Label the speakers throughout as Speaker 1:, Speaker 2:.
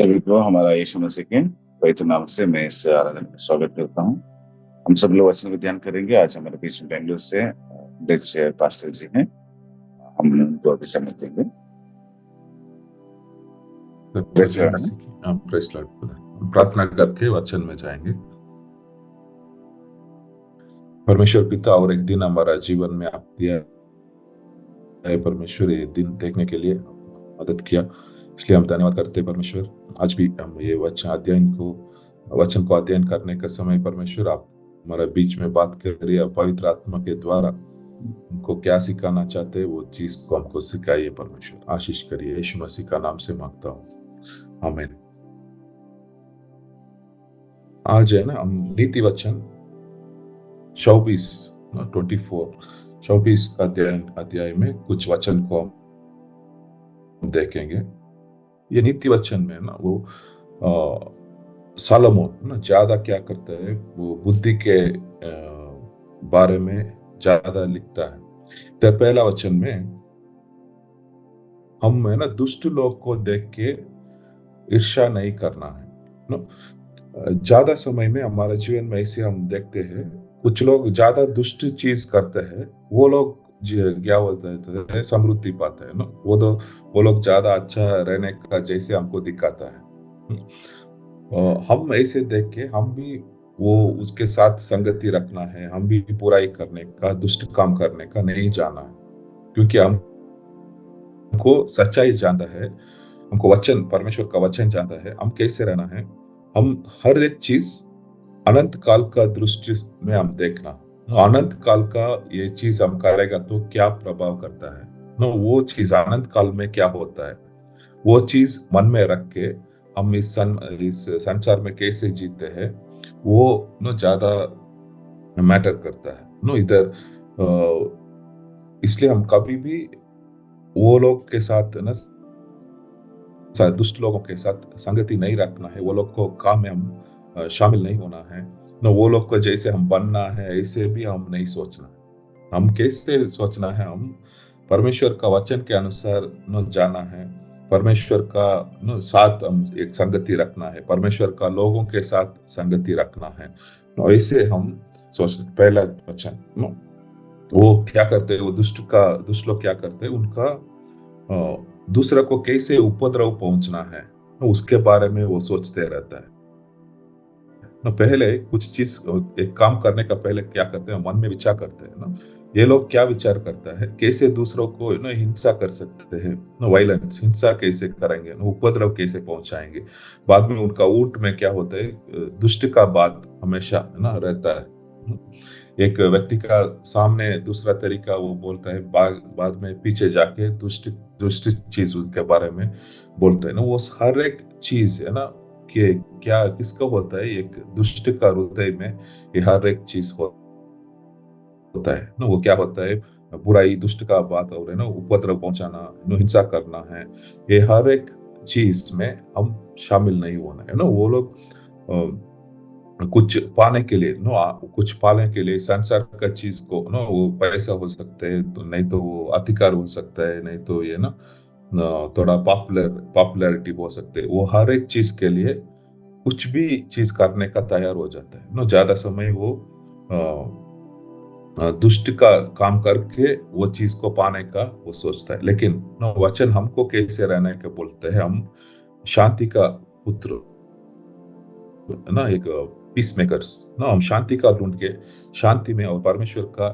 Speaker 1: सभी को हमारा यीशु मसीह के पवित्र नाम से मैं इस आराधना में स्वागत करता हूँ। हम सब लोग वचन को ध्यान करेंगे। आज हमारे बीच में बेंगलुरु से रिच पास्टर जी हैं। हम उनको अभी समय देंगे। Praise Lord.
Speaker 2: Press Lord. हम प्रार्थना करके वचन में जाएंगे। परमेश्वर पिता, और एक दिन हमारा जीवन में आप दिया है परमेश्वर, ये दिन देखने के लिए मदद किया, इसलिए हम धन्यवाद करते हैं परमेश्वर। आज भी हम ये वचन को अध्ययन करने का समय परमेश्वर आप हमारे बीच में बात करिए। पवित्र आत्मा के द्वारा हमको क्या सिखाना चाहते हैं वो चीज को हमको सिखाइए परमेश्वर। आशीष करिए, यीशु मसीह का नाम से मांगता हूँ, आमीन। आज है ना, हम नीति वचन 24 अध्याय में कुछ वचन को हम देखेंगे। ये नीति वचन में ना वो सालोमोन ना ज्यादा क्या करता है, वो बुद्धि के बारे में ज्यादा लिखता है। तो पहला वचन में हम है ना, दुष्ट लोग को देख के ईर्ष्या नहीं करना है ना। ज्यादा समय में हमारे जीवन में ऐसे हम देखते हैं, कुछ लोग ज्यादा दुष्ट चीज करते हैं, वो लोग क्या बोलते हैं, समृद्धि पाते हैं ना। वो लोग ज्यादा अच्छा रहने का जैसे हमको दिखाता है। हम ऐसे देख के हम भी वो उसके साथ संगति रखना है, हम भी बुराई करने का, दुष्ट काम करने का नहीं जाना है, क्योंकि हमको सच्चाई जानता है, हमको वचन, परमेश्वर का वचन जानता है हम कैसे रहना है। हम हर एक चीज अनंत काल का दृष्टि में हम देखना, अनंत काल का ये चीज हम करेगा तो क्या प्रभाव करता है ना, वो चीज अनंत काल में क्या होता है, वो चीज मन में रख के हम इस संसार में कैसे जीते हैं, वो नो ज्यादा मैटर करता है नो इधर। इसलिए हम कभी भी वो लोग के साथ ना, दुष्ट लोगों के साथ संगति नहीं रखना है, वो लोग को काम में हम शामिल नहीं होना है न। वो लोग को जैसे हम बनना है ऐसे भी हम नहीं सोचना है। हम कैसे सोचना है, हम परमेश्वर का वचन के अनुसार न जाना है, परमेश्वर का न साथ हम एक संगति रखना है, परमेश्वर का लोगों के साथ संगति रखना है। न ऐसे हम सोचते। पहला वचन न, वो क्या करते हैं, वो दुष्ट लोग क्या करते हैं, उनका दूसरा को कैसे उपद्रव पहुंचना है उसके बारे में वो सोचते रहता है ना। पहले कुछ चीज, एक काम करने का पहले क्या करते हैं, मन में विचार करते हैं ना। ये लोग क्या विचार करता है, कैसे दूसरों को ना हिंसा कर सकते हैं ना, वायलेंस, हिंसा कैसे करेंगे ना, उपद्रव कैसे पहुंचाएंगे। बाद में उनका ऊंट में क्या होता है, दुष्ट का बात हमेशा ना रहता है। एक व्यक्ति का सामने दूसरा तरीका वो बोलता है, बाद में पीछे जाके दुष्ट दुष्ट चीज के बारे में बोलते हैं ना। वो हर एक चीज है ना कि क्या किसका होता है, एक दुष्ट का हृदय में ये हर एक चीज होता है ना। वो क्या होता है, बुराई, दुष्ट का बात और है ना, उपद्रव पहुंचाना, हिंसा करना है, ये हर एक चीज में हम शामिल नहीं होना है ना। वो लोग कुछ पाने के लिए नो, कुछ पाने के लिए संसार का चीज को नो, वो पैसा हो सकता है तो, नहीं तो वो अधिकार हो सकता है, नहीं तो ये ना थोड़ा पॉपुलैरिटी हो सकते है। वो हर एक चीज के लिए कुछ भी चीज करने का तैयार हो जाता है नो। ज्यादा समय वो दुष्ट का काम करके वो चीज को पाने का वो सोचता है। लेकिन नो, वचन हमको कैसे रहने के बोलते हैं, हम शांति का पुत्र ना, एक पीस मेकर्स ना, हम शांति का ढूंढ के शांति में और परमेश्वर का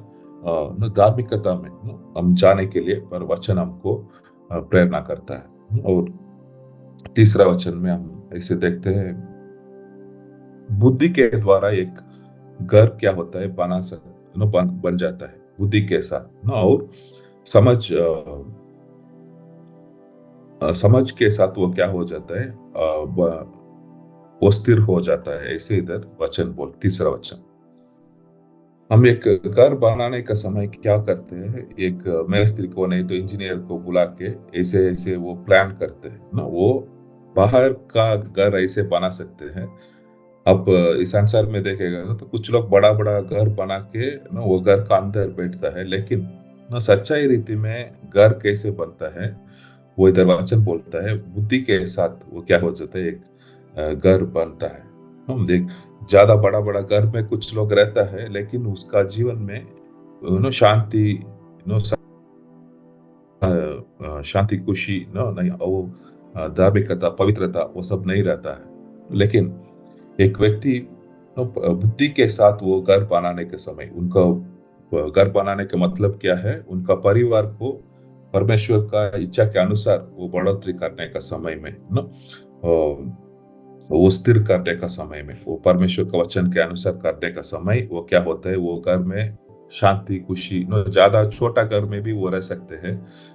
Speaker 2: धार्मिकता में हम जाने के लिए पर वचन हमको प्रेरणा करता है। और तीसरा वचन में हम ऐसे देखते हैं, बुद्धि के द्वारा एक घर क्या होता है, बन जाता है बुद्धि के साथ ना। और समझ के साथ वो क्या हो जाता है, वो स्थिर हो जाता है। ऐसे इधर वचन बोल, तीसरा वचन, हम एक घर बनाने का समय क्या करते हैं, एक मिस्त्री को नहीं तो इंजीनियर को बुला के ऐसे ऐसे वो प्लान करते हैं ना। वो बाहर का घर ऐसे बना सकते हैं। अब इस संसार में देखेगा ना, तो कुछ लोग बड़ा बड़ा घर बना के ना वो घर का अंदर बैठता है, लेकिन ना सच्चाई रीति में घर कैसे बनता है, वो इधर वचन बोलता है बुद्धि के साथ वो क्या हो जाता है, एक घर बनता है। हम देख, ज्यादा बड़ा बड़ा घर में कुछ लोग रहता है, लेकिन उसका जीवन में शांति, शांति, खुशी नहीं, वो धार्मिकता, पवित्रता, वो सब नहीं रहता है। लेकिन एक व्यक्ति बुद्धि के साथ वो घर बनाने के समय, उनका घर बनाने का मतलब क्या है, उनका परिवार को परमेश्वर का इच्छा के अनुसार वो बढ़ोतरी करने का समय में वो स्थिर करने का समय में, वो परमेश्वर का वचन के अनुसार करने का समय, वो क्या होता है, वो घर में शांति, खुशी, ज्यादा छोटा घर में भी वो रह सकते हैं,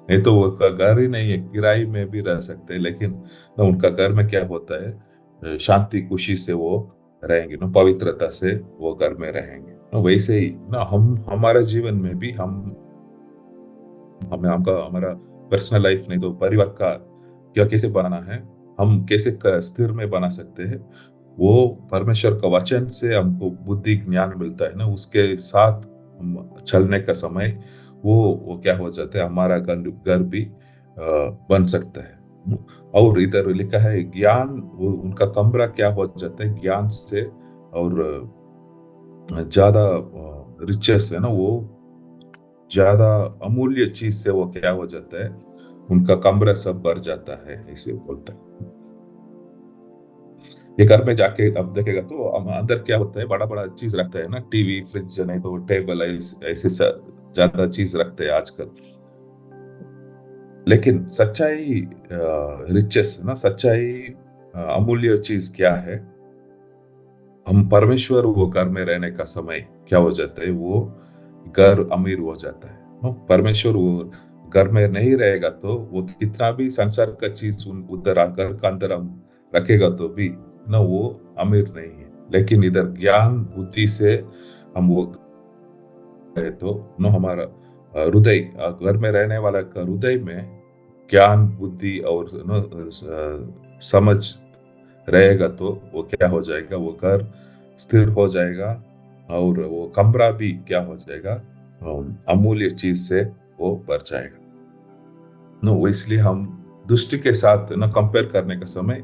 Speaker 2: नहीं तो वो का घर ही नहीं है, किराए में भी रह सकते हैं, लेकिन उनका घर में क्या होता है, शांति, खुशी से वो रहेंगे, पवित्रता से वो घर में रहेंगे। वैसे ही ना हम हमारे जीवन में भी हमें हमारा पर्सनल लाइफ नहीं तो परिवार का क्या कैसे बनाना है, हम कैसे स्थिर में बना सकते हैं, वो परमेश्वर का वचन से हमको बुद्धि ज्ञान मिलता है ना, उसके साथ हम चलने का समय वो क्या हो जाता है, हमारा घर घर भी बन सकता है। और इधर लिखा है ज्ञान, वो उनका कमरा क्या हो जाता है ज्ञान से, और ज्यादा रिचेस है ना, वो ज्यादा अमूल्य चीज से वो क्या हो जाता है, उनका कमरा सब भर जाता है, इसे बोलता है। ये घर में जाके अब देखेगा तो अंदर क्या होता है, बड़ा बड़ा चीज रखता है ना, टीवी, फ्रिज, नहीं तो टेबल, ऐसे ज्यादा चीज रखते हैं आजकल। लेकिन सच्चाई, रिचेस ना, सच्चाई, अमूल्य चीज क्या है, हम परमेश्वर वो घर में रहने का समय क्या हो जाता है, वो घर अमीर हो जाता है। परमेश्वर वो घर में नहीं रहेगा तो वो कितना भी संसार का चीज उधर घर का अंदर हम रखेगा तो भी ना वो अमीर नहीं है। लेकिन इधर ज्ञान बुद्धि से हम वो है तो नो हमारा हृदय, घर में रहने वाला का हृदय में ज्ञान बुद्धि और समझ रहेगा तो वो क्या हो जाएगा, वो घर स्थिर हो जाएगा, और वो कमरा भी क्या हो जाएगा, अमूल्य चीज से वो भर जाएगा। नो इसलिए हम दृष्टि के साथ ना कंपेयर करने का समय,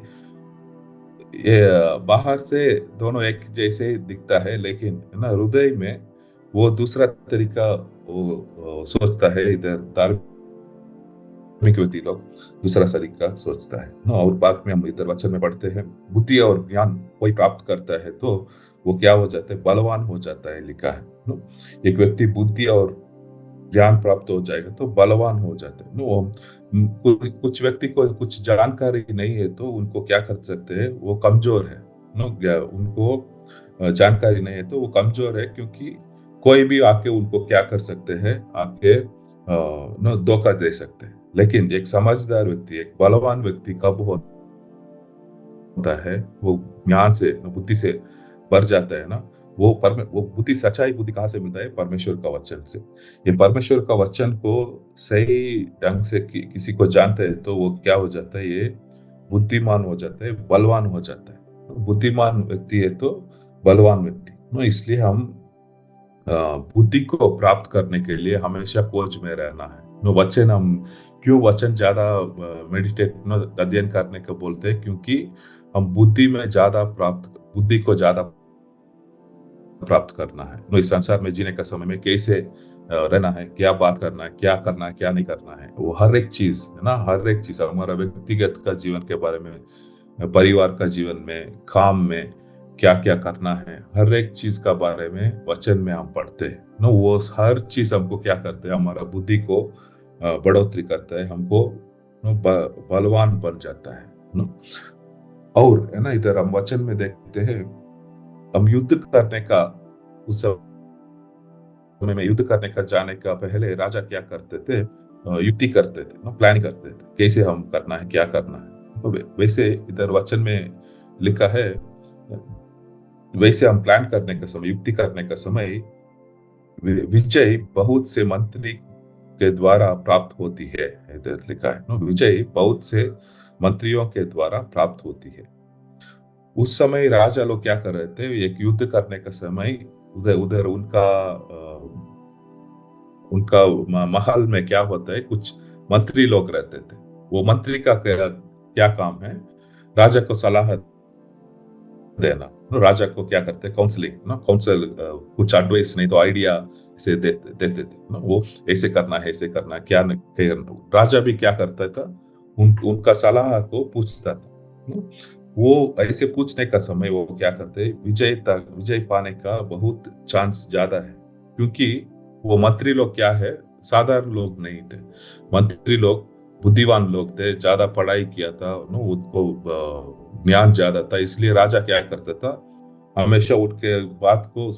Speaker 2: ये बाहर से दोनों एक जैसे दिखता है, लेकिन ना हृदय में वो दूसरा तरीका वो सोचता है। इधर धार्मिक व्यक्ति लोग दूसरा तरीका सोचता है ना। और बाद में हम इधर वचन में पढ़ते हैं बुद्धि और ज्ञान कोई प्राप्त करता है तो वो क्या हो जाता है, बलवान हो जाता है, लिखा है नो। एक व्यक्ति बुद्धि और ज्ञान प्राप्त हो जाएगा तो बलवान हो जाते हैं नो। कुछ व्यक्ति को कुछ जानकारी नहीं है तो उनको क्या कर सकते हैं, वो कमजोर है नो। उनको जानकारी नहीं है तो वो कमजोर है, क्योंकि कोई भी आके उनको क्या कर सकते हैं, आके नो धोखा दे सकते हैं। लेकिन एक समझदार व्यक्ति, एक बलवान व्यक्ति कब होता है, वो ज्ञान से, बुद्धि से भर जाता है ना। वो बुद्धि, सच्चाई बुद्धि कहाँ से मिलता है, परमेश्वर का वचन से। ये परमेश्वर का वचन को सही ढंग से किसी को जानते हैं तो वो क्या हो जाता है, ये बुद्धिमान हो जाता है, बलवान हो जाता है। तो बुद्धिमान व्यक्ति है तो बलवान व्यक्ति नो। इसलिए हम बुद्धि को प्राप्त करने के लिए हमेशा खोज में रहना है नो। वचन हम क्यों वचन ज्यादा मेडिटेट अध्ययन करने को बोलते हैं, क्योंकि हम बुद्धि को ज्यादा प्राप्त करना है नो। इस संसार में जीने का समय में कैसे रहना है, क्या बात करना है, क्या करना है, क्या नहीं करना है, वो हर एक चीज है ना, हर एक चीज हमारा व्यक्तिगत का जीवन के बारे में, परिवार का जीवन में, काम में क्या क्या करना है, हर एक चीज का बारे में वचन में हम पढ़ते हैं नो। वो हर चीज हमको क्या करते हैं, हमारा बुद्धि को बढ़ोतरी करता है, हमको बलवान बन जाता है नो। और है ना, इधर हम वचन में देखते हैं, हम युद्ध करने का, उस समय में युद्ध करने का जाने का पहले राजा क्या करते थे, युक्ति करते थे ना, प्लान करते थे कैसे हम करना है, क्या करना है। तो वैसे इधर वचन में लिखा है, वैसे हम प्लान करने का समय, युक्ति करने का समय विजय बहुत से मंत्री के द्वारा प्राप्त होती है। इधर लिखा है ना, विजय बहुत से मंत्रियों के द्वारा प्राप्त होती है। उस समय राजा लोग क्या कर रहे थे, एक युद्ध करने का समय, उधर उधर उनका महल में क्या होता है, कुछ मंत्री लोग रहते थे वो मंत्री का क्या क्या काम है? राजा को सलाह देना। राजा को क्या करते, काउंसलिंग ना, काउंसिल, कुछ एडवाइस नहीं तो आइडिया से देते देते थे ना, वो ऐसे करना है, ऐसे करना है, क्या राजा भी क्या करता था, उनका सलाह को पूछता था ना। वो ऐसे पूछने का समय वो क्या करते, विजय पाने का बहुत चांस ज्यादा है, क्योंकि वो मंत्री लोग क्या है, साधारण लोग नहीं थे। मंत्री लोग बुद्धिमान लोग थे, ज्यादा पढ़ाई किया था ना, उनको ज्ञान ज्यादा था। इसलिए राजा क्या करता था, हमेशा उठ के बात को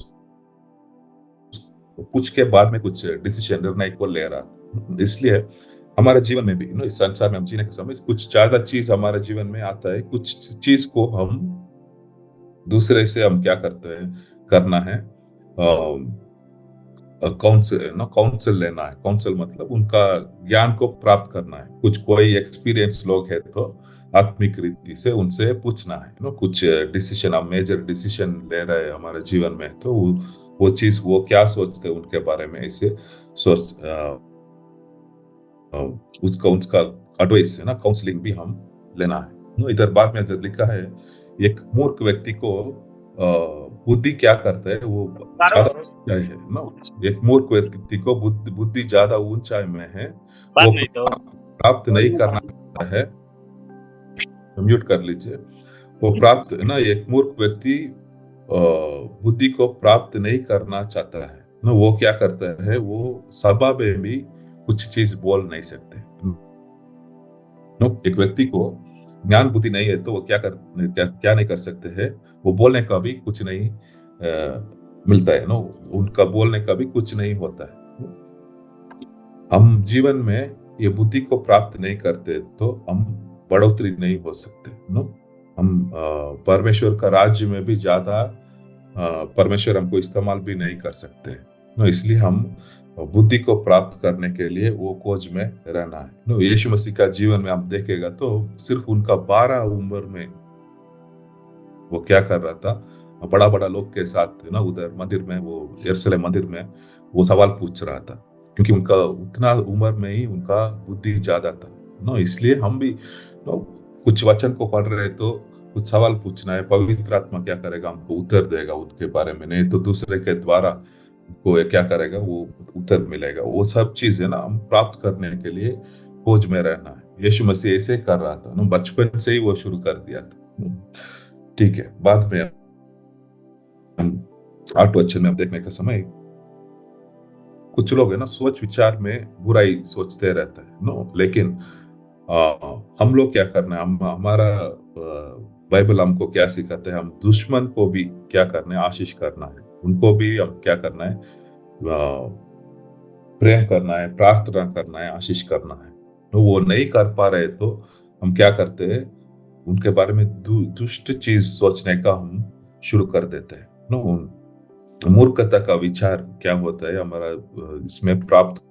Speaker 2: पूछ के बाद में कुछ डिसीजन, निर्णय को ले रहा था। इसलिए हमारे जीवन में भी इस संसार में हम जीने के समय कुछ ज्यादा चीज हमारे जीवन में आता है, कुछ चीज को हम दूसरे से हम क्या करते हैं, करना है, काउंसिल लेना है। काउंसिल मतलब उनका ज्ञान को प्राप्त करना है। कुछ कोई एक्सपीरियंस लोग है तो आत्मिक रीति से उनसे पूछना है ना, कुछ डिसीजन, हम मेजर डिसीजन ले रहे हैं हमारे जीवन में, तो वो चीज, वो क्या सोचते हैं उनके बारे में, ऐसे सोच अ, उसका उसका एडवाइस है ना, काउंसलिंग भी हम लेना है ना। इधर बाद में इधर लिखा है, एक मूर्ख व्यक्ति को बुद्धि क्या करता है, वो ज्यादा ऊंचाई है ना। एक मूर्ख व्यक्ति को बुद्धि ज्यादा ऊंचाई में है, वो प्राप्त नहीं करना चाहता है। म्यूट कर लीजिए। वो प्राप्त ना, एक मूर्ख व्यक्ति बुद्धि को प्राप्त नहीं करना चाहता है ना, वो क्या करता है, वो सभा में भी कुछ चीज बोल नहीं सकते। एक व्यक्ति को ज्ञान बुद्धि नहीं है तो वो क्या नहीं कर सकते हैं, वो बोलने का भी कुछ नहीं मिलता है ना, उनका बोलने का भी कुछ नहीं होता है। हम जीवन में ये बुद्धि को प्राप्त नहीं करते तो हम बढ़ोतरी नहीं हो सकते नो। हम परमेश्वर का राज्य में भी ज्यादा परमेश्वर हमको इस्तेमाल भी नहीं कर सकते नो। इसलिए हम बुद्धि को प्राप्त करने के लिए वो खोज में रहना है नो। यीशु मसीह का जीवन में आप देखेगा तो सिर्फ उनका 12 उम्र में वो क्या कर रहा था, बड़ा बड़ा लोग के साथ ना उधर मंदिर में, वो यरूशलेम मंदिर में वो सवाल पूछ रहा था, क्योंकि उनका उतना उम्र में ही उनका बुद्धि ज्यादा था नो। इसलिए हम भी नो, कुछ वचन को पढ़ रहे तो कुछ सवाल पूछना है, पवित्र आत्मा क्या करेगा, हमको उत्तर देगा उनके बारे में, नहीं तो दूसरे के द्वारा को क्या करेगा, वो उत्तर मिलेगा। वो सब चीज है ना, हम प्राप्त करने के लिए खोज में रहना है। यीशु मसीह ऐसे कर रहा था ना, बचपन से ही वो शुरू कर दिया था। ठीक है, बाद में हम 8 वचन में हम देखने का समय, कुछ लोग है ना सोच विचार में बुराई सोचते रहते हैं नो, लेकिन हम लोग क्या करना है, हम हमारा बाइबल हमको क्या सिखाता है, हम दुश्मन को भी क्या करना है, आशीष करना है, उनको भी हम क्या करना है, प्रेम करना है, प्रार्थना करना है, आशीष करना है। तो वो नहीं कर पा रहे तो हम क्या करते हैं, उनके बारे में दुष्ट चीज सोचने का हम शुरू कर देते हैं नो। मूर्खता का विचार क्या होता है हमारा, इसमें प्राप्त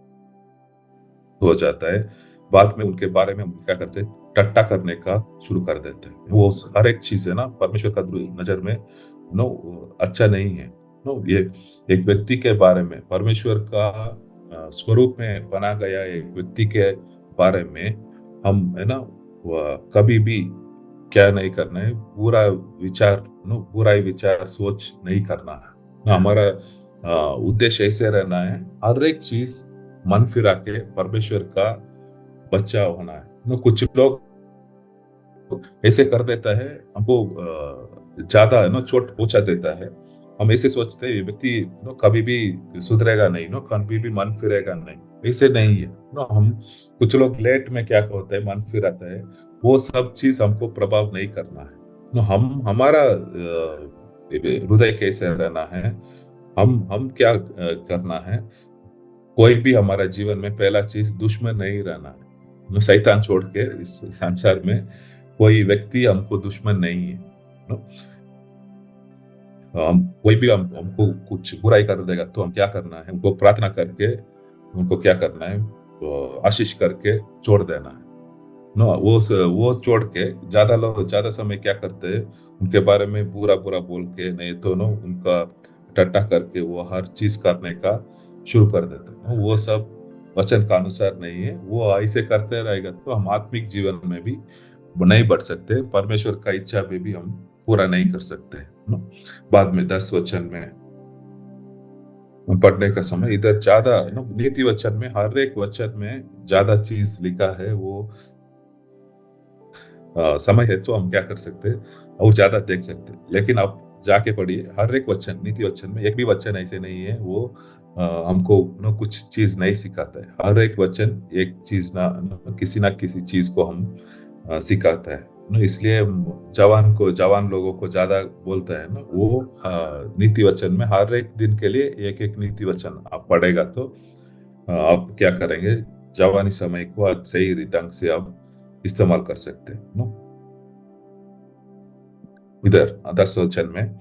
Speaker 2: हो जाता है। बाद में उनके बारे में हम क्या करते हैं, टट्टा करने का शुरू कर देते हैं। वो हर एक चीज है ना परमेश्वर का नजर में नो अच्छा नहीं है नो। ये एक व्यक्ति के बारे में, परमेश्वर का स्वरूप में बना गया एक व्यक्ति के बारे में हम है ना कभी भी क्या नहीं करना है, बुरा विचार नो, बुराई विचार सोच नहीं करना है ना। हमारा उद्देश्य ऐसे रहना है, हर एक चीज मन फिरा के परमेश्वर का बच्चा होना है ना। कुछ लोग ऐसे कर देता है, हमको ज्यादा है ना चोट पहुंचा देता है। हम ऐसे सोचते हैं ये व्यक्ति नो कभी भी सुधरेगा नहीं नो, कभी भी मन फिरेगा नहीं, ऐसे नहीं है नो। हम कुछ लोग लेट में क्या होता है, मन फिराता है, वो सब चीज हमको प्रभाव नहीं करना है नो। हम हमारा हृदय कैसे रहना है, हम क्या करना है, कोई भी हमारा जीवन में पहला चीज दुश्मन नहीं रहना है। शैतान छोड़ के इस संसार में कोई व्यक्ति हमको दुश्मन नहीं है। हम कोई भी हमको कुछ बुराई कर देगा तो हम क्या करना है, उनको प्रार्थना करके उनको क्या करना है, तो आशीष करके छोड़ देना है नो। वो छोड़ के ज्यादा लोग ज्यादा समय क्या करते हैं, उनके बारे में बुरा बुरा बोल के, नहीं तो नो उनका टट्टा करके वो हर चीज करने का शुरू कर देते हैं। वो सब वचन का अनुसार नहीं है, वो ऐसे करते रहेगा तो हम आत्मिक जीवन में भी नहीं बढ़ सकते, परमेश्वर का इच्छा भी हम पूरा नहीं कर सकते, है ना। बाद में 10 वचन में पढ़ने का समय इधर ज्यादा, है ना, नीति वचन में हर एक वचन में ज्यादा चीज लिखा है, वो समय है तो हम क्या कर सकते हैं और ज्यादा देख सकते हैं। लेकिन आप जाके पढ़िए, हर एक वचन, नीति वचन में एक भी वचन ऐसे नहीं है वो हमको ना कुछ चीज नहीं सिखाता है। हर एक वचन एक चीज ना किसी चीज को हम सिखाता है ना। इसलिए जवान लोगों को ज्यादा बोलता है ना वो, नीति वचन में हर एक दिन के लिए एक एक नीति वचन आप पढ़ेगा तो आप क्या करेंगे, जवानी समय को आज सही ढंग से आप इस्तेमाल कर सकते हैं ना। इधर 10 वचन में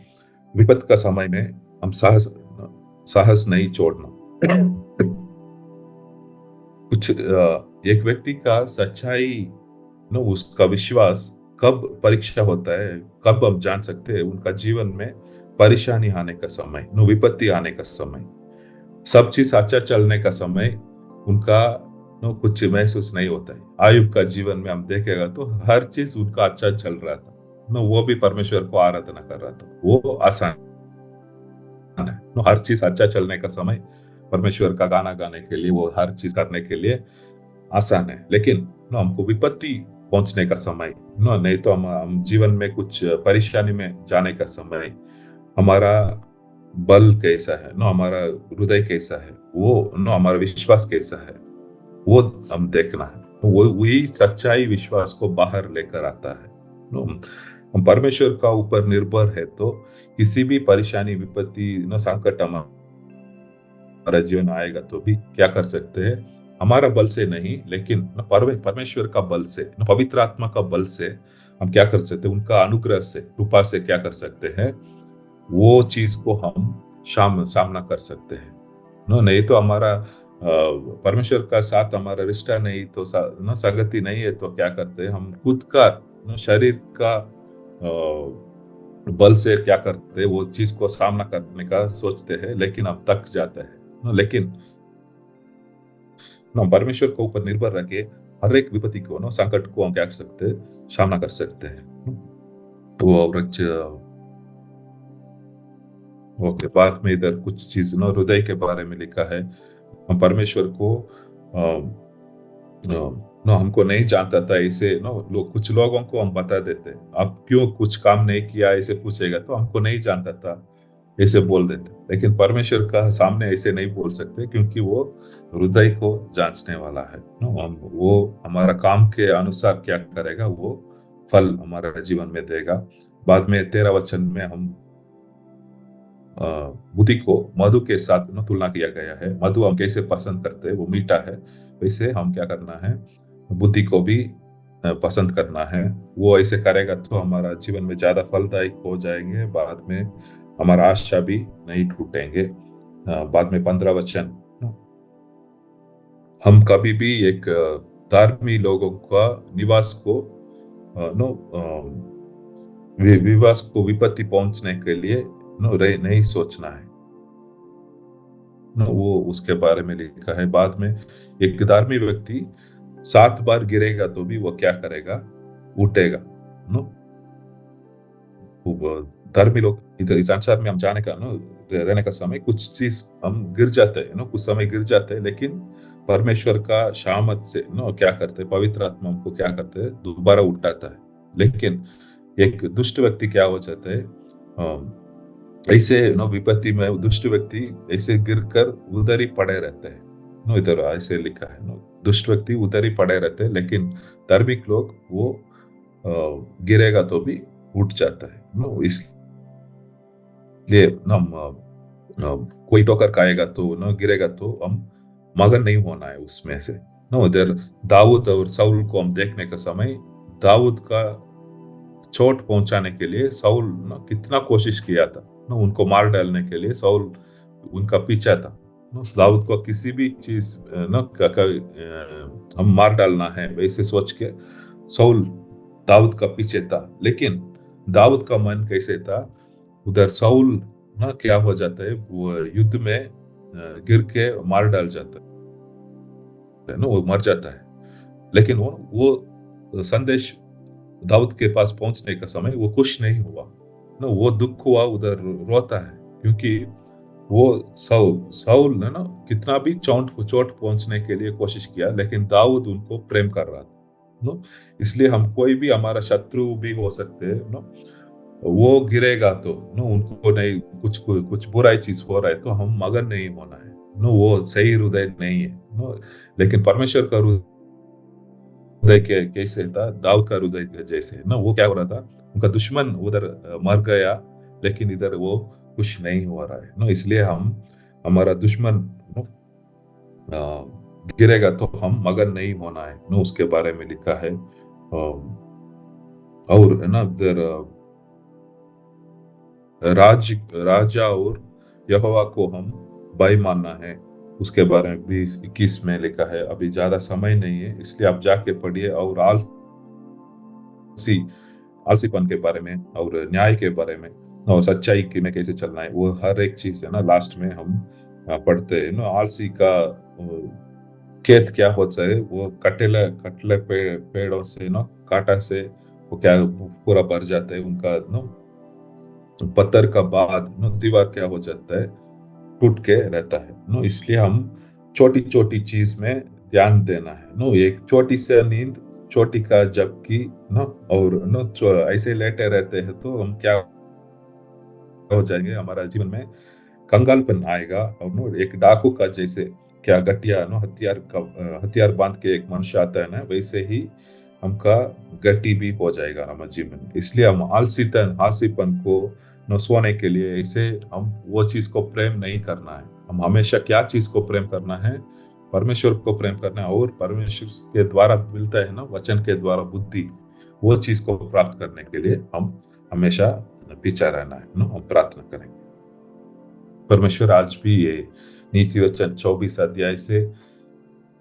Speaker 2: विपत का समय में हम साहस नहीं छोड़ना। कुछ एक व्यक्ति का सच्चाई न उसका विश्वास कब परीक्षा होता है, कब हम जान सकते हैं उनका जीवन में परेशानी आने का समय, न विपत्ति आने का समय, सब चीज अच्छा चलने का समय उनका न कुछ महसूस नहीं होता है। आयुब का जीवन में हम देखेगा तो हर चीज उनका अच्छा चल रहा था न, वो भी परमेश्वर को आराधना कर रहा था, वो आसान है न, हर चीज अच्छा चलने का समय परमेश्वर का गाना गाने के लिए, वो हर चीज करने के लिए आसान है। लेकिन न हमको विपत्ति पहुंचने का समय न, नहीं तो हम जीवन में कुछ परेशानी में जाने का समय, हमारा बल कैसा है न, हमारा हृदय कैसा है, वो न हमारा विश्वास कैसा है, वो हम देखना है। तो वो वही सच्चाई विश्वास को बाहर लेकर आता है। न, हम परमेश्वर का ऊपर निर्भर है तो किसी भी परेशानी, विपत्ति न, संकट हमारा जीवन आएगा तो भी क्या कर सकते हैं, हमारा बल से नहीं लेकिन परमेश्वर का बल से, पवित्र आत्मा का बल से हम क्या कर सकते हैं, उनका अनुग्रह से, कृपा से क्या कर सकते हैं, वो चीज को हम सामना कर सकते हैं। नहीं तो हमारा परमेश्वर का साथ हमारा रिश्ता नहीं तो संगति नहीं है तो क्या करते हैं, हम खुद का शरीर का बल से क्या करते हैं, वो चीज को सामना करने का सोचते हैं लेकिन हम थक जाते हैं। लेकिन परमेश्वर के ऊपर निर्भर रह के हर एक विपत्ति को, संकट को हम क्या कर सकते हैं, सामना कर सकते हैं। तो वृक्ष ओके, बाद में इधर कुछ चीज हृदय के बारे में लिखा है। हम परमेश्वर को हमको नहीं जानता था ऐसे कुछ लोगों को हम बता देते, आप क्यों कुछ काम नहीं किया ऐसे पूछेगा तो हमको नहीं जानता था ऐसे बोल देते। लेकिन परमेश्वर का सामने ऐसे नहीं बोल सकते क्योंकि वो हृदय को जांचने वाला है। वो हमारा काम के अनुसार क्या करेगा, वो फल हमारे जीवन में देगा। बाद में 13 वचन में हम बुद्धि को मधु के साथ तुलना किया गया है। मधु हम कैसे पसंद करते हैं, वो मीठा है, वैसे हम क्या करना है, बुद्धि को भी पसंद करना है। वो ऐसे करेगा तो हमारा जीवन में ज्यादा फलदायक हो जाएंगे, बाद में हमारा आशा भी नहीं टूटेंगे। बाद में 15 वचन, हम कभी भी एक धार्मिक लोगों का निवास को विवास को विपत्ति पहुंचने के लिए नहीं सोचना है। वो उसके बारे में लिखा है। बाद में एक धार्मिक व्यक्ति 7 बार गिरेगा तो भी वो क्या करेगा, उठेगा। धर्मी लोग इधर इस संसार में हम जाने का रहने का समय कुछ चीज हम गिर जाते हैं, कुछ समय गिर जाते हैं, लेकिन परमेश्वर का शामत से क्या करते हैं, पवित्र आत्मा हमको क्या करते हैं, दोबारा उठाता है। लेकिन एक दुष्ट व्यक्ति क्या हो जाता है, ऐसे विपत्ति में दुष्ट व्यक्ति ऐसे गिरकर उधर ही पड़े रहते हैं। इधर ऐसे लिखा है, दुष्ट व्यक्ति उधर ही पड़े रहते हैं, लेकिन धार्मिक लोग वो गिरेगा तो भी उठ जाता है। इसलिए हम कोई ठोकर खाएगा तो गिरेगा तो हम मगन नहीं होना है उसमें से। इधर दाऊद और साउल को हम देखने का समय, दाऊद का चोट पहुंचाने के लिए साउल कितना कोशिश किया था, उनको मार डालने के लिए साउल उनका पीछा था। दाऊद को किसी भी चीज हम मार डालना है वैसे सोच के साउल दाऊद का पीछे था। लेकिन दाऊद का मन कैसे था, उधर साउल क्या हो जाता है, वो युद्ध में गिर के मार डाल जाता है। है ना, वो मर जाता है। लेकिन वो संदेश दाऊद के पास पहुंचने का समय वो खुश नहीं हुआ ना, वो दुख हुआ, उधर रोता है, क्योंकि वो साउल है ना, कितना भी चोट चोट पहुंचने के लिए कोशिश किया, लेकिन दाऊद उनको प्रेम कर रहा था नो। इसलिए हम कोई भी हमारा शत्रु भी हो सकते हैं नो, वो गिरेगा तो नो, उनको नहीं कुछ कुछ बुराई चीज हो रहा है तो हम मगन नहीं होना है नो, वो सही हृदय नहीं है नो। लेकिन परमेश्वर का हृदय कैसे था, दाऊद का हृदय जैसे ना, वो क्या हो रहा था, उनका दुश्मन उधर मर गया, लेकिन इधर वो खुश नहीं हो रहा है ना। इसलिए हम हमारा दुश्मन नो, गिरेगा तो हम मगन नहीं होना है ना, उसके बारे में लिखा है। और है ना इधर राजा और यहोवा को हम भाई मानना है, उसके बारे में भी 21 में लिखा है। अभी ज्यादा समय नहीं है, इसलिए आप जाके पढ़िए। और आलसी आलसीपन के बारे में और न्याय के बारे में और सच्चाई की में कैसे चलना है, वो हर एक चीज है ना लास्ट में हम पढ़ते हैं ना। आलसी का खेत क्या होता है, वो कटेले कटले पेड़ों से ना, कांटा से वो क्या पूरा भर जाता है उनका ना, पत्थर का बाद ना दीवार क्या हो जाता है, टूट के रहता है नो। इसलिए हम छोटी छोटी चीज में ध्यान देना है नो, एक छोटी सी नींद, छोटी का जबकि ना, और नो ऐसे लेटे रहते हैं तो हम क्या हो जाएंगे, हमारा जीवन में कंगालपन आएगा। और नो एक डाकू का जैसे क्या गठिया नो हथियार बांध के एक मनुष्य आता है ना, वैसे ही हमका गति भी हो जाएगा हमारे जीवन में। इसलिए हम आलसीपन को न सोने के लिए ऐसे हम वो चीज को प्रेम नहीं करना है। हम हमेशा क्या चीज को प्रेम करना है, परमेश्वर को प्रेम करना है, और परमेश्वर के द्वारा मिलता है ना, वचन के द्वारा बुद्धि, वो चीज को प्राप्त करने के लिए हम हमेशा पीछा रहना है ना, हम प्रार्थना करेंगे। परमेश्वर आज भी ये नीति वचन 24 अध्याय से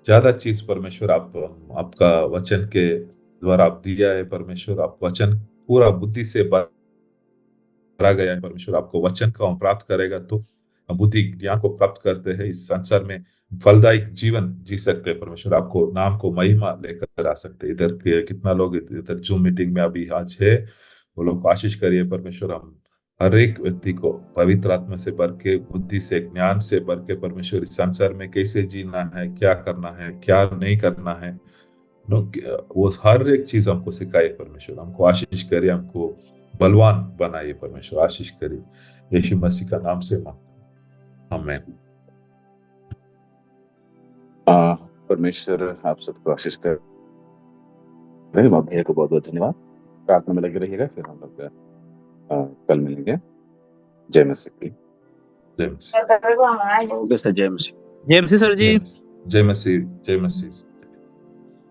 Speaker 2: ज्यादा चीज परमेश्वर आपका वचन के द्वारा आप दिया है। परमेश्वर आप वचन पूरा बुद्धि से भरा गया है। परमेश्वर आपको वचन को हम प्राप्त करेगा तो हम बुद्धि ज्ञान को प्राप्त करते हैं, इस संसार में फलदायक जीवन जी सकते हैं। परमेश्वर आपको नाम को महिमा लेकर आ सकते हैं। इधर के कितना लोग इधर जूम मीटिंग में अभी आज है, वो लोग को आशीष करिए। परमेश्वर हम हर एक व्यक्ति को पवित्र आत्मा से भर के, बुद्धि से, ज्ञान से भर के, परमेश्वर इस संसार में कैसे जीना है, क्या करना है, क्या नहीं करना है नो, वो हर एक चीज हमको सिखाए। परमेश्वर हमको आशीष करे, हमको बलवान बनाइए। परमेश्वर आशीष करिए, यीशु मसीह का नाम से मांगता हूं, आमीन।
Speaker 1: परमेश्वर आप सबको आशीष कर रहे। भैया को बहुत बहुत धन्यवाद। प्रार्थना में लगे रहिएगा, फिर हम लोग कल मिलेंगे। जय मसीह की।
Speaker 2: जय मसीह।
Speaker 3: जय मसीह सर जी।
Speaker 2: जय मसीह। जय मसीह।